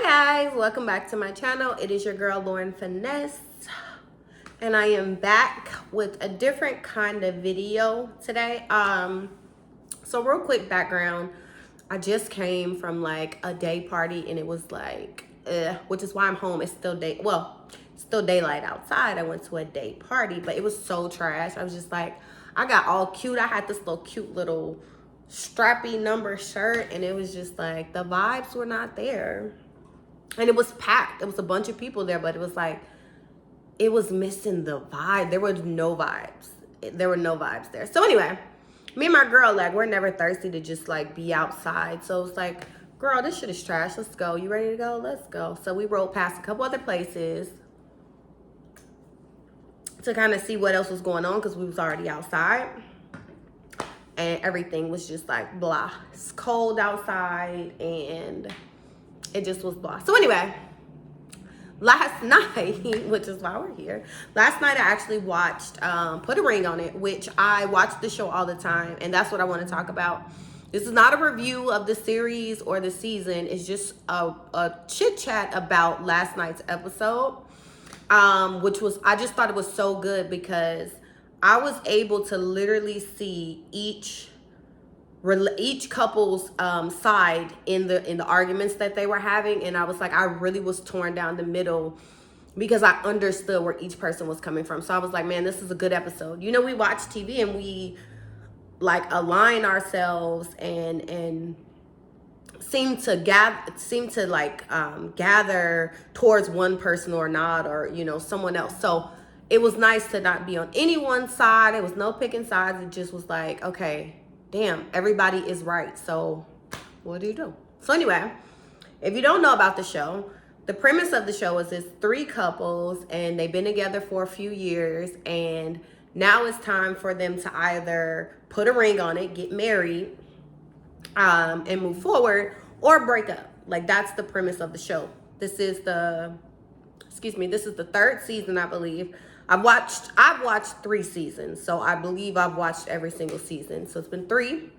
Hi guys, welcome back to my channel. It is your girl Lauren Finesse, and I am back with a different kind of video today. So real quick background, I just came from like a day party and it was like, which is why I'm home. It's still still daylight outside. I went to a day party, but it was so trash. I was just like, I got all cute. I had this little cute little strappy number shirt, and it was just like the vibes were not there. And it was packed. It was a bunch of people there, but it was like, it was missing the vibe. There were no vibes. There were no vibes there. So anyway, me and my girl, like, we're never thirsty to just like be outside. So it's like, girl, this shit is trash. Let's go. You ready to go? Let's go. So we rode past a couple other places to kind of see what else was going on because we was already outside. And everything was just like blah. It's cold outside and it just was blah. So anyway, last night, which is why we're here, last night I actually watched Put a Ring on It, which I watch the show all the time, and that's what I want to talk about. This is not a review of the series or the season. It's just a chit chat about last night's episode, which was, I just thought it was so good because I was able to literally see each couple's side in the arguments that they were having, and I was like, I really was torn down the middle because I understood where each person was coming from. So I was like, man, this is a good episode. You know, we watch TV and we like align ourselves and seem to gather towards one person or not, or you know, someone else. So it was nice to not be on any one side. It was no picking sides. It just was like, okay, damn, everybody is right. So what do you do? So anyway, if you don't know about the show, the premise of the show is it's three couples and they've been together for a few years, and now it's time for them to either put a ring on it, get married, and move forward, or break up. Like, that's the premise of the show. This is the third season, I believe. I've watched 3 seasons, so I believe I've watched every single season. So it's been 3,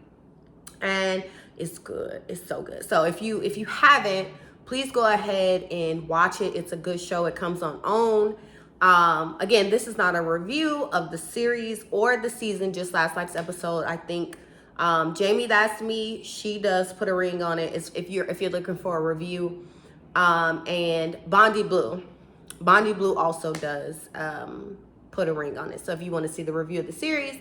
and it's good. It's so good. So if you haven't, please go ahead and watch it. It's a good show. It comes on OWN. Again, this is not a review of the series or the season, just last night's episode. I think Jamie, that's me, she does Put a Ring on It. It's, if you're looking for a review, and Bondi Blue also does Put a Ring on It. So if you want to see the review of the series,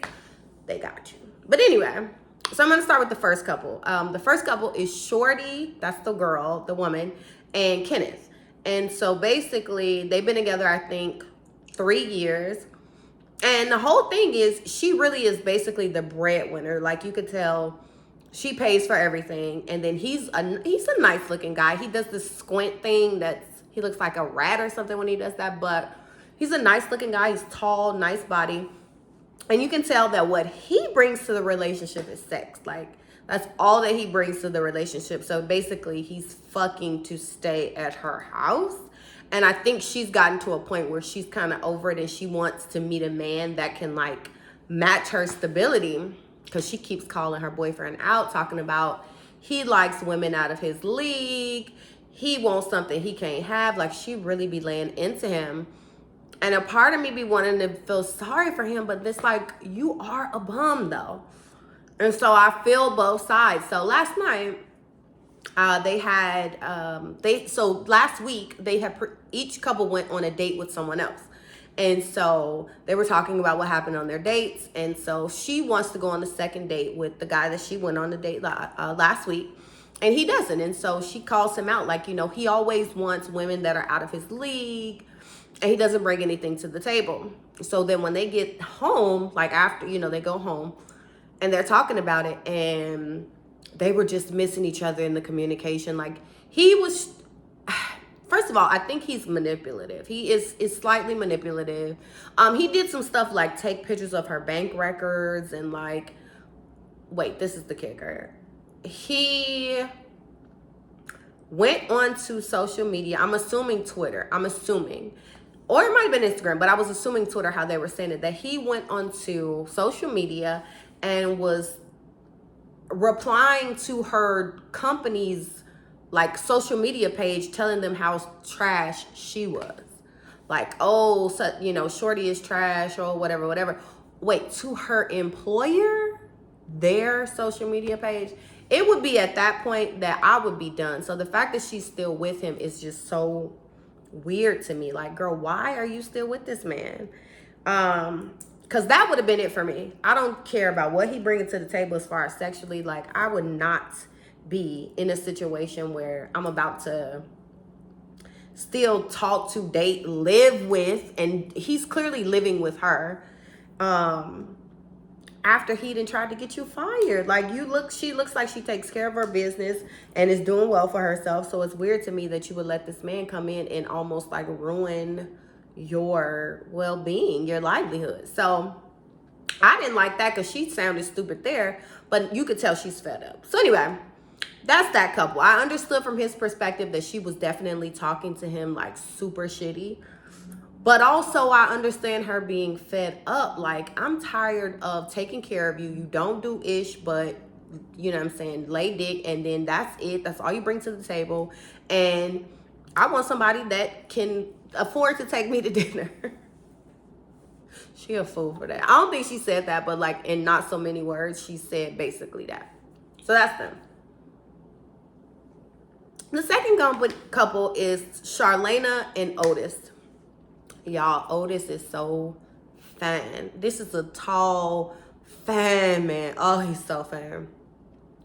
they got you. But anyway, so I'm going to start with the first couple. The first couple is Shorty, that's the girl, the woman, and Kenneth. And so basically, they've been together, I think, 3 years. And the whole thing is, she really is basically the breadwinner. Like, you could tell she pays for everything. And then he's a nice looking guy. He does this squint thing he looks like a rat or something when he does that. But he's a nice looking guy. He's tall, nice body. And you can tell that what he brings to the relationship is sex. Like, that's all that he brings to the relationship. So basically, he's fucking to stay at her house. And I think she's gotten to a point where she's kind of over it and she wants to meet a man that can like match her stability, because she keeps calling her boyfriend out, talking about he likes women out of his league. He wants something he can't have. Like, she really be laying into him. And a part of me be wanting to feel sorry for him, but it's like, you are a bum though. And so I feel both sides. So last night, last week each couple went on a date with someone else. And so they were talking about what happened on their dates. And so she wants to go on the second date with the guy that she went on the date last week. And he doesn't. And so she calls him out, like, you know, he always wants women that are out of his league, and he doesn't bring anything to the table. So then when they get home, like after, you know, they go home and they're talking about it, and they were just missing each other in the communication. Like, he was, first of all, I think he's manipulative. He is slightly manipulative. He did some stuff like take pictures of her bank records and like, wait, this is the kicker. He went onto social media. I'm assuming Twitter. Or it might have been Instagram, but I was assuming Twitter, how they were saying it, that he went onto social media and was replying to her company's like social media page telling them how trash she was. Like, oh, so, you know, Shorty is trash or whatever, whatever. Wait, to her employer, their social media page, it would be at that point that I would be done. So the fact that she's still with him is just so weird to me. Like, girl, why are you still with this man? Because that would have been it for me. I don't care about what he brings to the table as far as sexually. Like, I would not be in a situation where I'm about to still talk to, date, live with, and he's clearly living with her. After he done tried to get you fired. Like, she looks like she takes care of her business and is doing well for herself. So it's weird to me that you would let this man come in and almost like ruin your well-being, your livelihood. So I didn't like that because she sounded stupid there, but you could tell she's fed up. So anyway, that's that couple. I understood from his perspective that she was definitely talking to him like super shitty. But also I understand her being fed up. Like, I'm tired of taking care of you. You don't do ish, but you know what I'm saying, lay dick, and then that's it. That's all you bring to the table. And I want somebody that can afford to take me to dinner. She a fool for that. I don't think she said that, but like in not so many words, she said basically that. So that's them. The second couple is Charlena and Otis. Y'all, Otis is so fine. This is a tall, fine man. Oh, he's so fine.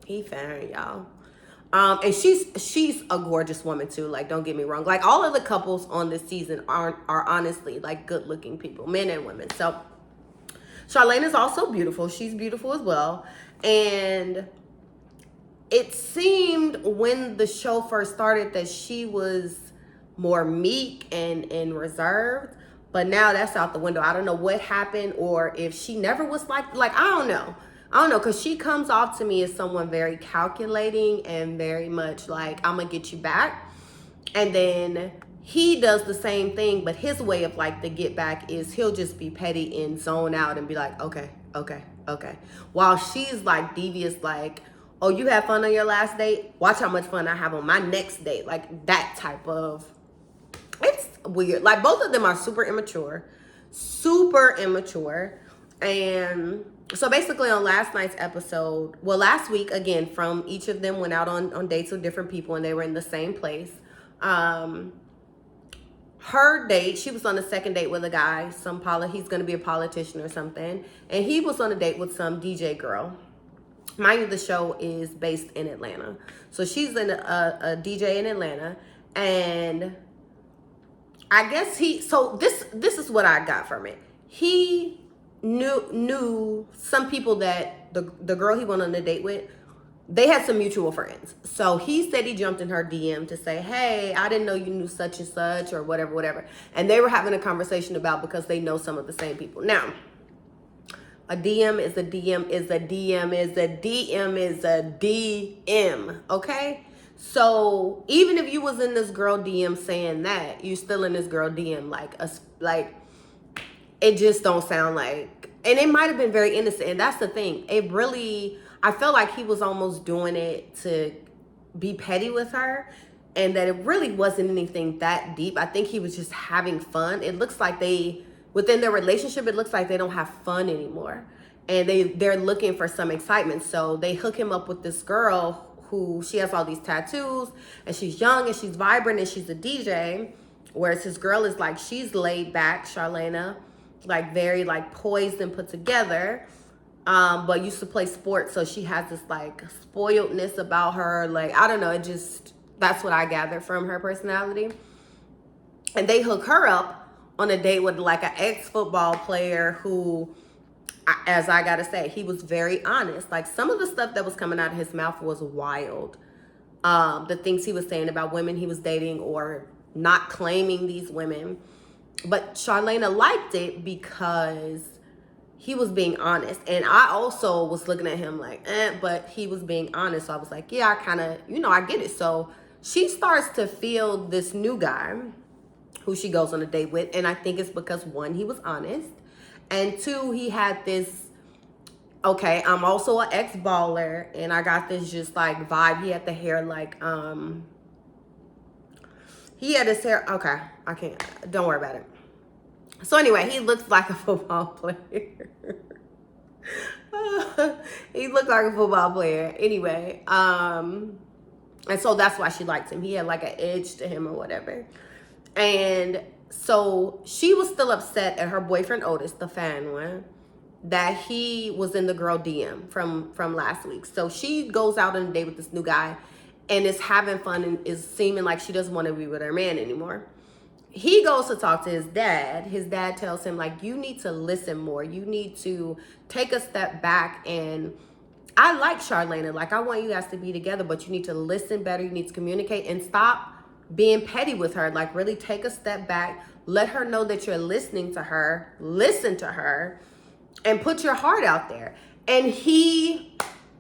He fine, y'all. And she's a gorgeous woman too. Like, don't get me wrong. Like, all of the couples on this season are honestly like good looking people, men and women. So Charlene is also beautiful. She's beautiful as well. And it seemed when the show first started that she was more meek and reserved, but now that's out the window. I don't know what happened, or if she never was like I don't know, because she comes off to me as someone very calculating and very much like, I'm gonna get you back. And then he does the same thing, but his way of like the get back is he'll just be petty and zone out and be like, okay, while she's like devious, like, oh, you had fun on your last date, watch how much fun I have on my next date. Like, that type of, it's weird. Like, both of them are super immature. And so basically on last night's episode, well, last week, again, from each of them went out on dates with different people, and they were in the same place. Her date, she was on the second date with a guy, he's going to be a politician or something, and he was on a date with some DJ girl. Mind you, the show is based in Atlanta. So she's a DJ in Atlanta, and I guess this is what I got from it. He knew some people that the girl he went on the date with, they had some mutual friends. So he said he jumped in her DM to say, hey, I didn't know you knew such and such or whatever. And they were having a conversation about, because they know some of the same people. Now, a DM is a DM is a DM is a DM is a DM, okay? So even if you was in this girl DM saying that, you still in this girl DM, like it just don't sound like, and it might have been very innocent, and that's the thing. It really, I felt like he was almost doing it to be petty with her, and that it really wasn't anything that deep. I think he was just having fun. It looks like within their relationship, it looks like they don't have fun anymore, and they're looking for some excitement. So they hook him up with this girl who, she has all these tattoos, and she's young and she's vibrant and she's a DJ, whereas his girl is like, she's laid back, Charlena, like very like poised and put together, but used to play sports, so she has this like spoiledness about her. Like, I don't know, that's what I gathered from her personality. And they hook her up on a date with like an ex-football player who, as I gotta say, he was very honest. Like, some of the stuff that was coming out of his mouth was wild. The things he was saying about women he was dating or not claiming these women. But Charlena liked it because he was being honest. And I also was looking at him like, but he was being honest. So I was like, yeah, I kind of, I get it. So she starts to feel this new guy who she goes on a date with. And I think it's because, one, he was honest. And two, he had this, okay, I'm also an ex-baller, and I got this just like vibe. He had the hair like He had his hair. Okay, I can't. Don't worry about it. So anyway, he looks like a football player. He looked like a football player. Anyway, and so that's why she liked him. He had like an edge to him or whatever. And so she was still upset at her boyfriend Otis, the fan one, that he was in the girl DM from last week. So she goes out on a date with this new guy and is having fun and is seeming like she doesn't want to be with her man anymore. He goes to talk to his dad. His dad tells him, like, you need to listen more. You need to take a step back. And I like Charlena. Like, I want you guys to be together, but you need to listen better. You need to communicate and stop being petty with her. Like, really take a step back. Let her know that you're listening to her. Listen to her. And put your heart out there. And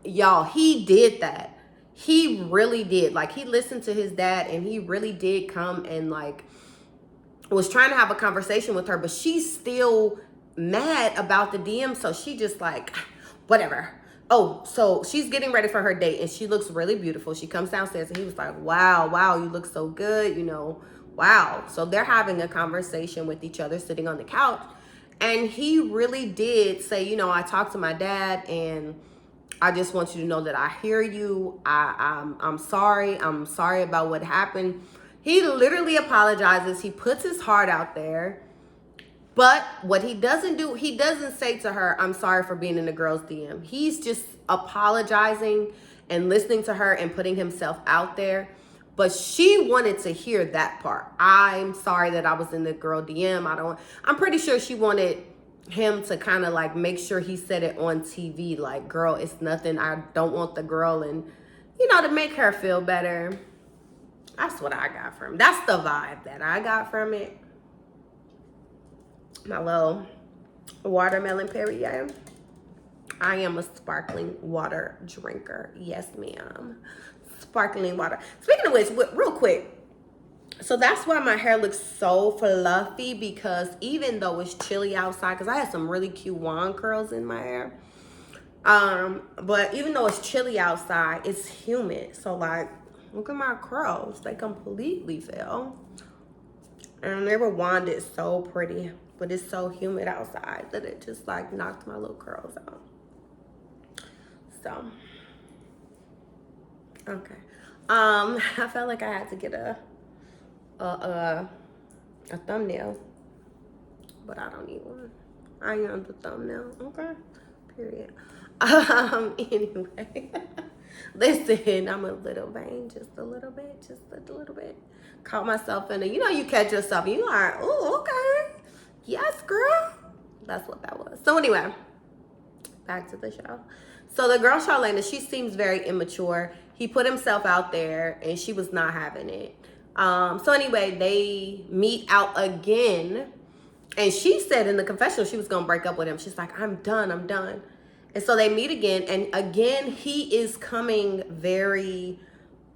y'all, he did that. He really did. Like, he listened to his dad and he really did come and, like, was trying to have a conversation with her, but she's still mad about the DM. So she just like, whatever. Oh, so she's getting ready for her date and she looks really beautiful. She comes downstairs and he was like, wow, you look so good, wow. So they're having a conversation with each other sitting on the couch. And he really did say, I talked to my dad and I just want you to know that I hear you. I'm sorry. I'm sorry about what happened. He literally apologizes. He puts his heart out there. But what he doesn't do, he doesn't say to her, I'm sorry for being in the girl's DM. He's just apologizing and listening to her and putting himself out there. But she wanted to hear that part. I'm sorry that I was in the girl DM. I'm pretty sure she wanted him to kind of like make sure he said it on TV. Like, girl, it's nothing. I don't want the girl. And, to make her feel better. That's what I got from it. That's the vibe that I got from it. My little watermelon Perrier. I am a sparkling water drinker. Yes, ma'am. Sparkling water. Speaking of which, real quick. So that's why my hair looks so fluffy, because even though it's chilly outside, because I had some really cute wand curls in my hair. But even though it's chilly outside, it's humid. So like, look at my curls. They completely fell. And they were wanded so pretty. But it's so humid outside that it just like knocked my little curls out. So, okay. I felt like I had to get a thumbnail. But I don't need one. I am the thumbnail. Okay. Period. Anyway. Listen, I'm a little vain, just a little bit. Caught myself in you catch yourself and you are, oh, okay. Yes, girl. That's what that was. So anyway, back to the show. So the girl Charlena, she seems very immature. He put himself out there and she was not having it. So anyway, they meet out again. And she said in the confessional she was going to break up with him. She's like, I'm done. And so they meet again. And again, he is coming very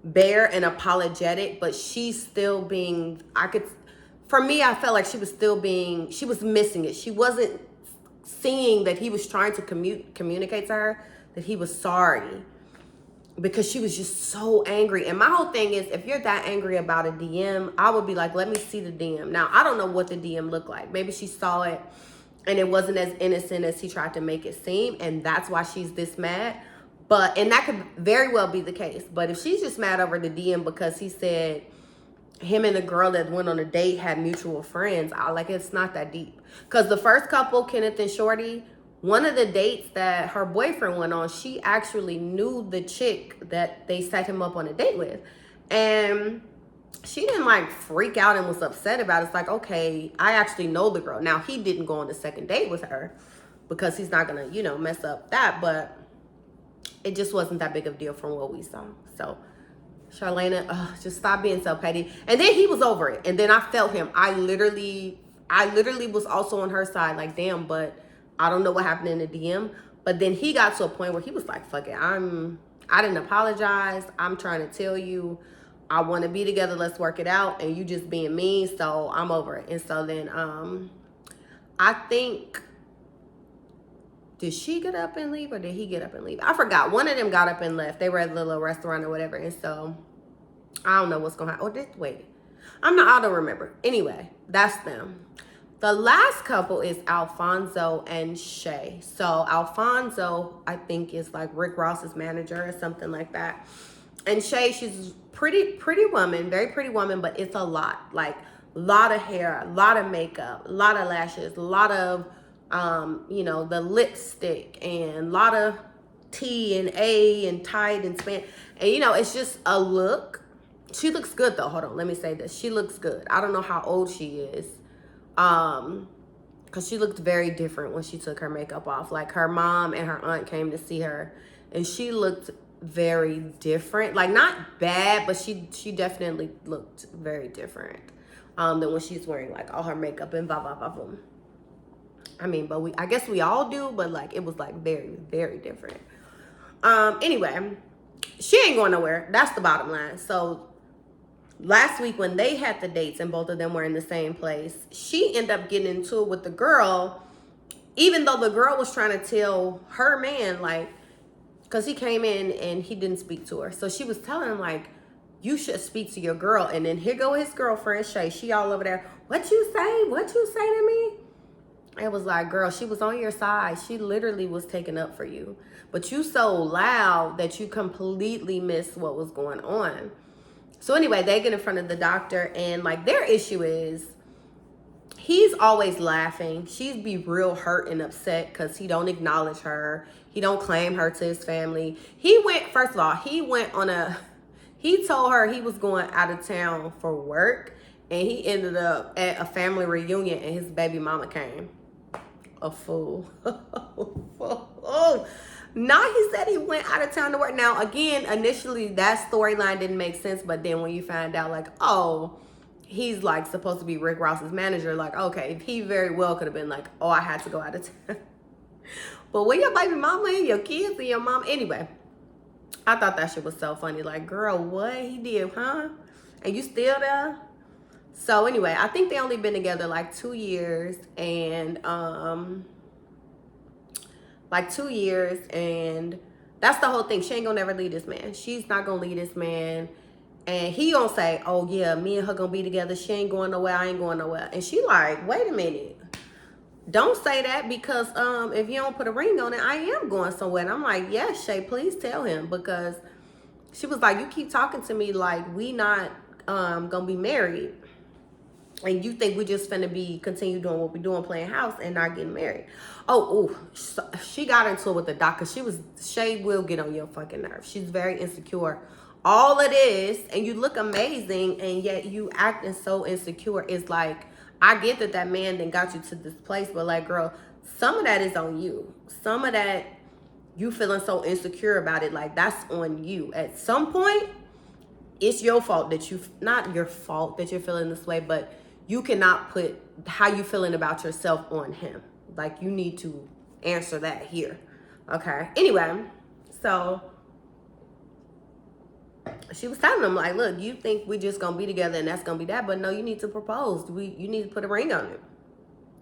bare and apologetic, but she's still being, for me, I felt like she was missing it. She wasn't seeing that he was trying to communicate to her that he was sorry, because she was just so angry. And my whole thing is, if you're that angry about a DM, I would be like, let me see the DM. Now, I don't know what the DM looked like. Maybe she saw it and it wasn't as innocent as he tried to make it seem, and that's why she's this mad. And that could very well be the case. But if she's just mad over the DM because he said him and the girl that went on a date had mutual friends, it's not that deep. Because the first couple, Kenneth and Shorty, one of the dates that her boyfriend went on, she actually knew the chick that they set him up on a date with. And she didn't freak out and was upset about it. It's like, okay, I actually know the girl. Now, he didn't go on the second date with her because he's not going to, mess up that. But it just wasn't that big of a deal from what we saw. So Charlena, just stop being so petty. And then he was over it. And then I felt him. I literally was also on her side. Like, damn, but I don't know what happened in the DM. But then he got to a point where he was like, fuck it. I didn't apologize. I'm trying to tell you, I want to be together. Let's work it out. And you just being mean. So I'm over it. And so then I think, did she get up and leave or did he get up and leave? I forgot. One of them got up and left. They were at the little restaurant or whatever. And so I don't know what's going to happen. Wait. I don't remember. Anyway, that's them. The last couple is Alfonso and Shay. So Alfonso, I think, is like Rick Ross's manager or something like that. And Shay, she's pretty woman, very pretty woman, but it's a lot. Like a lot of hair, a lot of makeup, a lot of lashes, a lot of the lipstick, and a lot of T and A and tight and span. And it's just a look. She looks good though. Hold on, let me say this. She looks good. I don't know how old she is. Because she looked very different when she took her makeup off. Like her mom and her aunt came to see her, and she looked very different. Like not bad, but she definitely looked very different than when she's wearing like all her makeup and blah blah blah blah. I mean, but I guess we all do, but like it was like very, very different. Anyway, she ain't going nowhere. That's the bottom line. So last week when they had the dates and both of them were in the same place, she ended up getting into it with the girl, even though the girl was trying to tell her man, like, because he came in and he didn't speak to her. So she was telling him, like, you should speak to your girl. And then here go his girlfriend, Shay. She all over there. What you say? What you say to me? It was like, girl, she was on your side. She literally was taking up for you. But you so loud that you completely missed what was going on. So anyway, they get in front of the doctor, and like their issue is he's always laughing. She'd be real hurt and upset because he don't acknowledge her. He don't claim her to his family. First of all, he told her he was going out of town for work, and he ended up at a family reunion and his baby mama came. A fool. Oh. Now he said he went out of town to work. Now, again, initially that storyline didn't make sense, but then when you find out, like, oh, he's like supposed to be Rick Ross's manager, like, okay, he very well could have been like, oh, I had to go out of town. But where your baby mama and your kids and your mom? Anyway, I thought that shit was so funny. Like, girl, what he did, huh? And you still there? So anyway, I think they only been together like 2 years, and that's the whole thing. She ain't gonna never leave this man. She's not gonna leave this man. And he gonna say, oh yeah, me and her gonna be together. She ain't going nowhere, I ain't going nowhere. And she like, wait a minute. Don't say that, because if you don't put a ring on it, I am going somewhere. And I'm like, yes, Shay, please tell him. Because she was like, you keep talking to me like we not gonna be married. And you think we just finna continue doing what we're doing, playing house and not getting married. She got into it with the doctor. Shay will get on your fucking nerves. She's very insecure. All it is, and you look amazing, and yet you acting so insecure. It's like, I get that man then got you to this place, but like, girl, some of that is on you. Some of that, you feeling so insecure about it, like that's on you. At some point, it's your fault not your fault that you're feeling this way, but you cannot put how you feeling about yourself on him. Like, you need to answer that here. Okay. Anyway, so she was telling him, like, look, you think we just gonna be together and that's gonna be that, but no, you need to propose. You need to put a ring on it.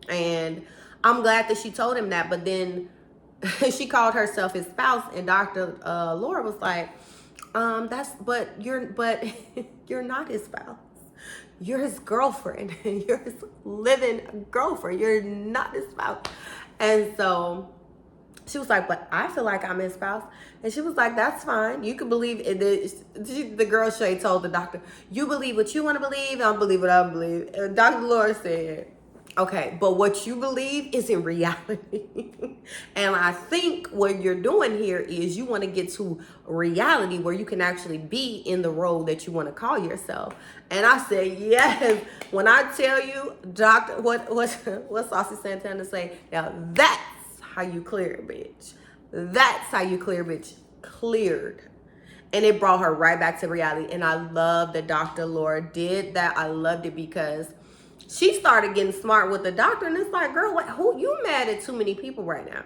And I'm glad that she told him that, but then she called herself his spouse, and Dr. Laura was like, but you're not his spouse. You're his girlfriend. You're his living girlfriend. You're not his spouse. And so she was like, but I feel like I'm his spouse. And she was like, that's fine. You can believe it. The girl Shay told the doctor, you believe what you want to believe, I'll believe what I believe. And Dr. Laura said, okay, but what you believe is in reality. And I think what you're doing here is you want to get to reality where you can actually be in the role that you want to call yourself. And I said, yes. When I tell you, Doctor, what Saucy Santana say? Now that's how you clear it, bitch. That's how you clear, bitch. Cleared. And it brought her right back to reality. And I love that Dr. Laura did that. I loved it because she started getting smart with the doctor, and it's like, girl, who you mad at too many people right now?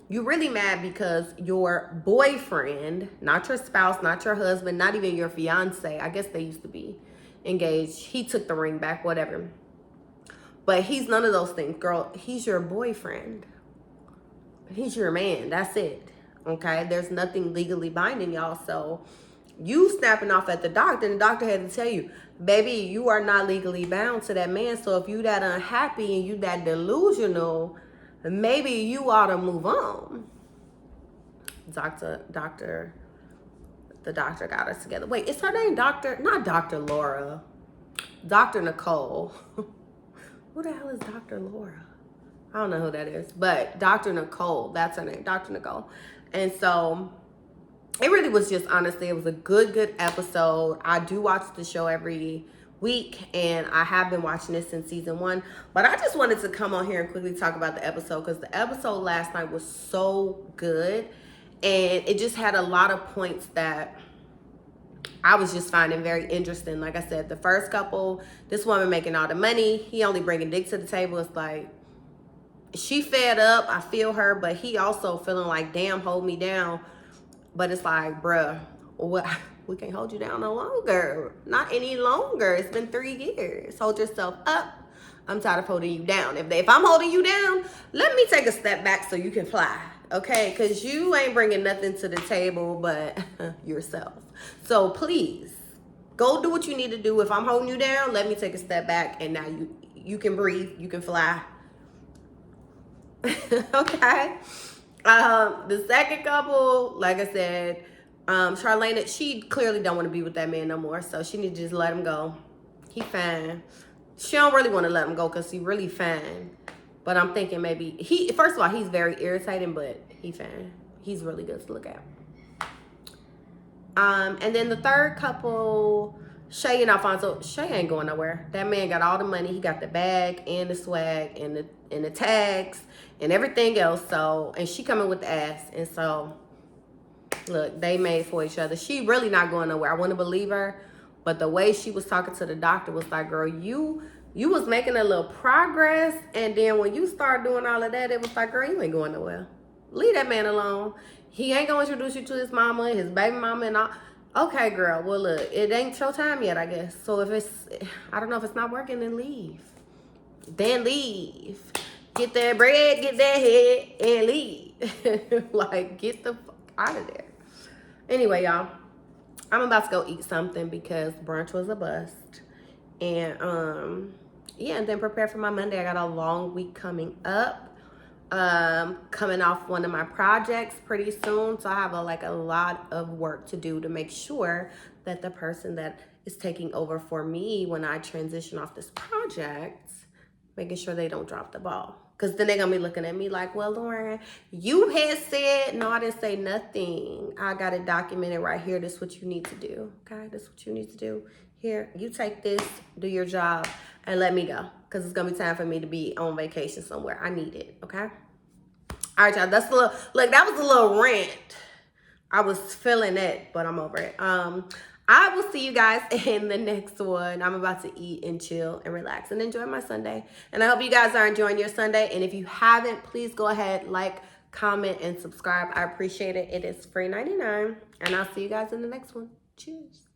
You really mad because your boyfriend, not your spouse, not your husband, not even your fiance, I guess they used to be engaged, he took the ring back, whatever. But he's none of those things, girl. He's your boyfriend. He's your man. That's it. Okay? There's nothing legally binding y'all, so You snapping off at the doctor, and the doctor had to tell you, baby, you are not legally bound to that man. So if you that unhappy and you that delusional, maybe you ought to move on. The doctor got us together. Wait, is her name not Dr. Laura, Dr. Nicole. Who the hell is Dr. Laura? I don't know who that is, but Dr. Nicole, that's her name, Dr. Nicole. And so it really was just, honestly, it was a good episode. I do watch the show every week, and I have been watching this since season 1. But I just wanted to come on here and quickly talk about the episode, because the episode last night was so good, and it just had a lot of points that I was just finding very interesting. Like I said, the first couple, this woman making all the money, he only bringing dick to the table. It's like, she fed up, I feel her, but he also feeling like, damn, hold me down. But it's like, bruh, what? We can't hold you down no longer. Not any longer. It's been 3 years. Hold yourself up. I'm tired of holding you down. If I'm holding you down, let me take a step back so you can fly. Okay? Because you ain't bringing nothing to the table but yourself. So please, go do what you need to do. If I'm holding you down, let me take a step back, and now you can breathe. You can fly. Okay? The second couple, like I said, Charlene, she clearly don't want to be with that man no more, so she need to just let him go. He fine. She don't really want to let him go because he really fine. But I'm thinking maybe first of all, he's very irritating, but he fine. He's really good to look at. And then the third couple, Shay and Alfonso. Shay ain't going nowhere. That man got all the money. He got the bag and the swag and the tags and everything else. So, and she coming with the ass. And so, look, they made for each other. She really not going nowhere. I want to believe her. But the way she was talking to the doctor was like, girl, you was making a little progress. And then when you start doing all of that, it was like, girl, you ain't going nowhere. Leave that man alone. He ain't going to introduce you to his mama, his baby mama, and all. Okay, girl. Well, look, it ain't your time yet, I guess. So I don't know, if it's not working, then leave. Then leave. Get that bread, get that head, and leave. Like, get the fuck out of there. Anyway, y'all, I'm about to go eat something because brunch was a bust. And, yeah, and then prepare for my Monday. I got a long week coming up. Coming off one of my projects pretty soon, so I have a lot of work to do to make sure that the person that is taking over for me when I transition off this project, making sure they don't drop the ball, because then they're gonna be looking at me like, well, Lauren, you had said. No, I didn't say nothing. I got it documented right here. This is what you need to do. Okay, this is what you need to do. Here, you take this, do your job, and let me go, because it's gonna be time for me to be on vacation somewhere. I need it. Okay. All right, y'all. That was a little rant. I was feeling it, but I'm over it. I will see you guys in the next one. I'm about to eat and chill and relax and enjoy my Sunday. And I hope you guys are enjoying your Sunday. And if you haven't, please go ahead, like, comment, and subscribe. I appreciate it. It is free $99. And I'll see you guys in the next one. Cheers.